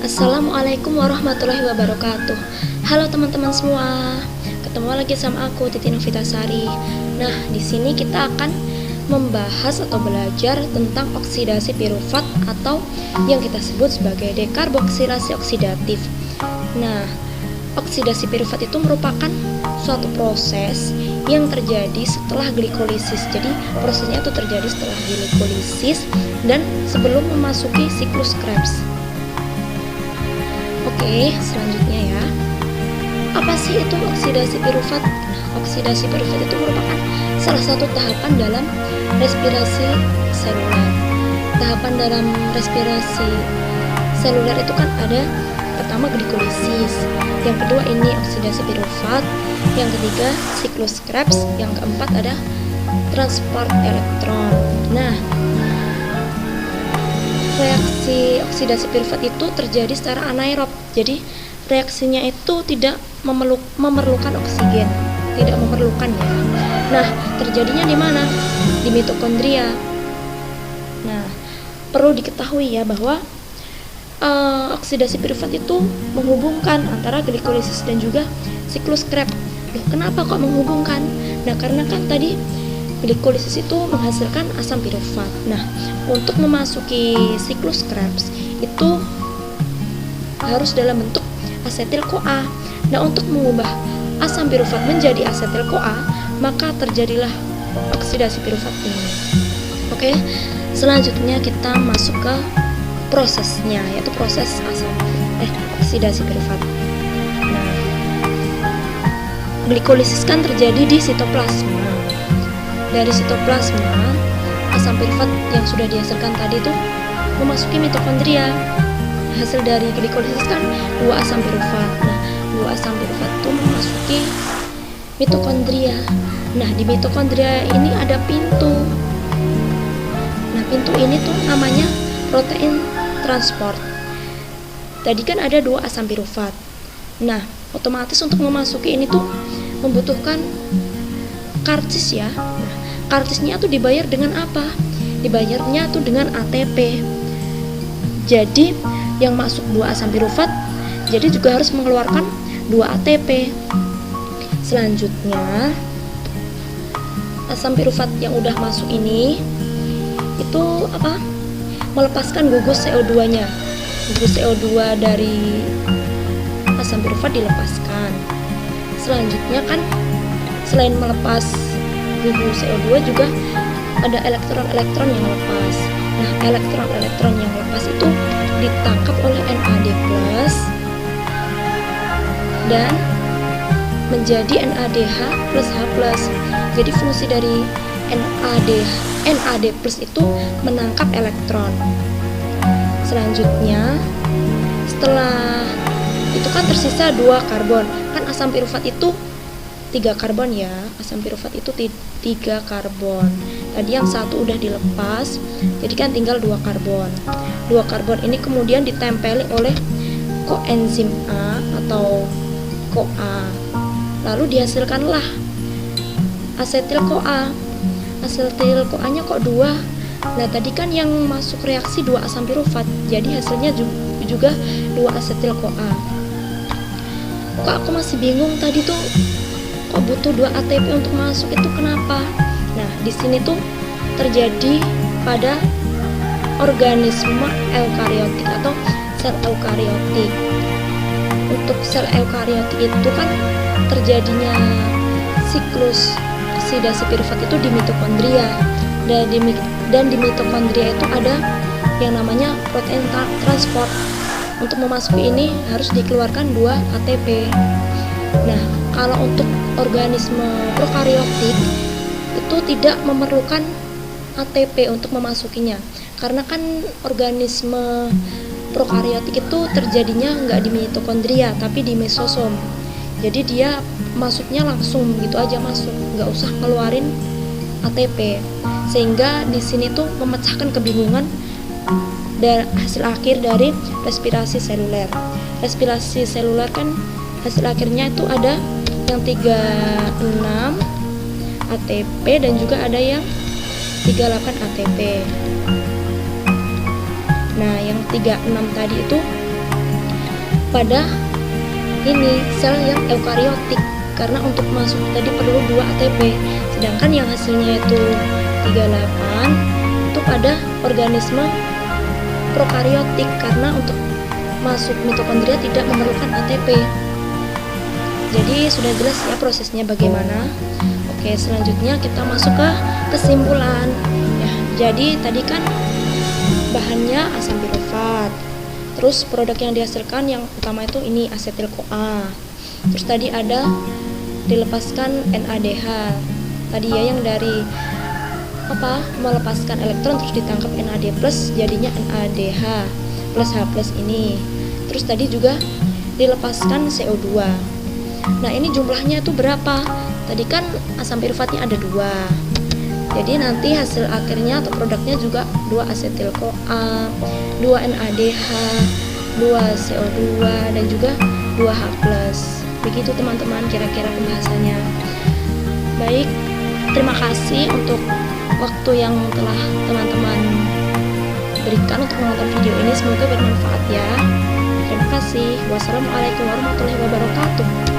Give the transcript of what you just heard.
Assalamualaikum warahmatullahi wabarakatuh. Halo teman-teman semua. Ketemu lagi sama aku Titi Novitasari. Nah, di sini kita akan membahas atau belajar tentang oksidasi pirufat atau yang kita sebut sebagai dekarboksilasi oksidatif. Nah, oksidasi pirufat itu merupakan suatu proses yang terjadi setelah glikolisis. Jadi, prosesnya itu terjadi setelah glikolisis dan sebelum memasuki siklus Krebs. Oke, selanjutnya ya. Apa sih itu oksidasi pirufat? Nah, oksidasi pirufat itu merupakan salah satu tahapan dalam respirasi seluler. Tahapan dalam respirasi seluler itu kan ada pertama glikolisis, yang kedua ini oksidasi pirufat, yang ketiga siklus Krebs, yang keempat ada transport elektron. Nah, reaksi oksidasi pirufat itu terjadi secara anaerob. Jadi reaksinya itu tidak memerlukan oksigen, tidak memerlukan ya. Nah, terjadinya di mana? Di mitokondria. Nah, perlu diketahui ya bahwa oksidasi pirufat itu menghubungkan antara glikolisis dan juga siklus Krebs. Loh, kenapa kok menghubungkan? Nah, karena kan tadi glikolisis itu menghasilkan asam pirufat. Nah, untuk memasuki siklus Krebs itu harus dalam bentuk asetil-CoA. Nah, untuk mengubah asam pirufat menjadi asetil-CoA, maka terjadilah oksidasi pirufat ini. Oke, selanjutnya kita masuk ke prosesnya, yaitu proses oksidasi pirufat. Nah, glikolisis kan terjadi di sitoplasma. Dari sitoplasma, asam pirufat yang sudah dihasilkan tadi itu memasuki mitokondria. Hasil dari glikolisis kan 2 asam pirufat. Nah, 2 asam pirufat itu memasuki mitokondria. Nah, di mitokondria ini ada pintu. Nah, pintu ini tuh namanya protein transport. Tadi kan ada 2 asam pirufat. Nah, otomatis untuk memasuki ini tuh membutuhkan karcis ya. Nah, karcisnya tuh dibayar dengan apa? Dibayarnya tuh dengan ATP. Jadi yang masuk 2 asam pirufat jadi juga harus mengeluarkan 2 ATP. Selanjutnya asam pirufat yang udah masuk ini itu melepaskan gugus CO2-nya. Gugus CO2 dari asam pirufat dilepaskan. Selanjutnya kan selain melepas gugus CO2 juga ada elektron-elektron yang lepas. Nah, elektron-elektron yang lepas itu ditangkap oleh NAD+ dan menjadi NADH plus H+. Jadi fungsi dari NAD+ itu menangkap elektron. Selanjutnya, setelah itu kan tersisa 2 karbon. Kan asam pirufat itu 3 karbon ya. Asam pirufat itu 3 karbon. Tadi yang satu udah dilepas, jadi kan tinggal 2 karbon. 2 karbon ini kemudian ditempeli oleh koenzim A atau CoA. Lalu dihasilkanlah asetil-CoA. Asetil-CoA-nya kok 2. Nah, tadi kan yang masuk reaksi 2 asam pirufat, jadi hasilnya juga 2 asetil-CoA. Kok aku masih bingung tadi tuh kok butuh 2 ATP untuk masuk, itu kenapa? Nah, di sini tuh terjadi pada organisme eukariotik atau sel eukariotik. Untuk sel eukariotik itu kan terjadinya siklus oksidasi pirufat itu di mitokondria. Dan di mitokondria itu ada yang namanya protein transport. Untuk memasuki ini harus dikeluarkan 2 ATP. Nah, kalau untuk organisme prokariotik itu tidak memerlukan ATP untuk memasukinya, karena kan organisme prokariotik itu terjadinya nggak di mitokondria tapi di mesosom. Jadi dia masuknya langsung gitu aja masuk, nggak usah ngeluarin ATP. Sehingga di sini tuh memecahkan kebingungan dan hasil akhir dari respirasi seluler. Respirasi seluler kan hasil akhirnya itu ada yang 36 ATP dan juga ada yang 38 ATP. Nah, yang 36 tadi itu pada ini sel yang eukariotik, karena untuk masuk tadi perlu 2 ATP, sedangkan yang hasilnya itu 38 itu pada organisme prokariotik, karena untuk masuk mitokondria tidak memerlukan ATP. Jadi sudah jelas ya prosesnya bagaimana. Oke, selanjutnya kita masuk ke kesimpulan ya. Jadi tadi kan bahannya asam pirofat, terus produk yang dihasilkan yang utama itu ini asetil-CoA, terus tadi ada dilepaskan NADH tadi ya, yang dari melepaskan elektron terus ditangkap NAD plus, jadinya NADH plus H plus ini. Terus tadi juga dilepaskan CO2. Nah ini jumlahnya itu berapa? Tadi kan asam pirfatnya ada 2, jadi nanti hasil akhirnya atau produknya juga 2 asetil-CoA, 2 NADH, 2 CO2, dan juga 2 H plus. Begitu teman-teman kira-kira pembahasannya. Baik, terima kasih untuk waktu yang telah teman-teman berikan untuk menonton video ini, semoga bermanfaat ya. Terima kasih. Wassalamualaikum warahmatullahi wabarakatuh.